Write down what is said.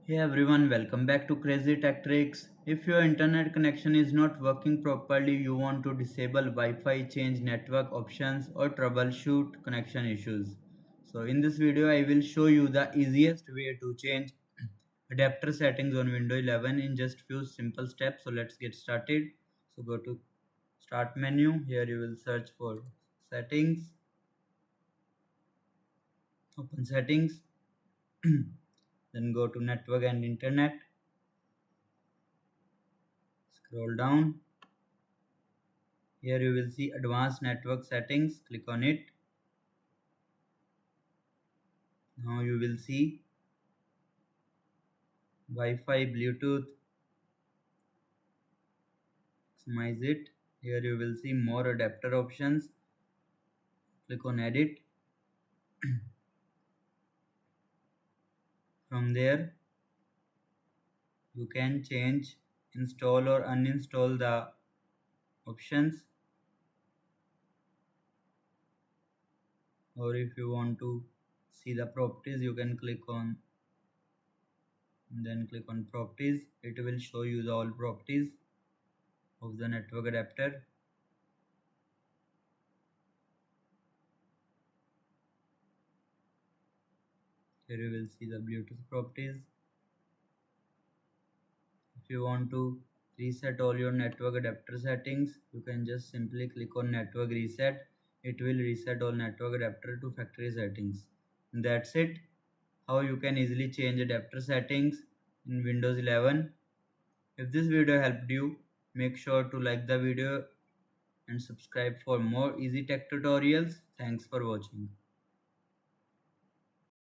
Hey everyone, welcome back to Crazy Tech Tricks. If your internet connection is not working properly, you want to disable Wi-Fi, change network options or troubleshoot connection issues. So in this video, I will show you the easiest way to change adapter settings on Windows 11 in just few simple steps. So let's get started. So go to Start menu. Here you will search for Settings, open Settings, then go to Network and Internet. Scroll down. Here you will see advanced network settings. Click on it. Now you will see Wi-Fi, Bluetooth. Maximize it. Here you will see more adapter options. Click on edit. From there you can change, install or uninstall the options, or if you want to see the properties you can click on, then click on properties. It will show you the all properties of the network adapter. Here you will see the Bluetooth properties. If you want to reset all your network adapter settings, you can just simply click on network reset. It will reset all network adapter to factory settings. And that's it. How you can easily change adapter settings in Windows 11. If this video helped you, make sure to like the video and subscribe for more easy tech tutorials. Thanks for watching.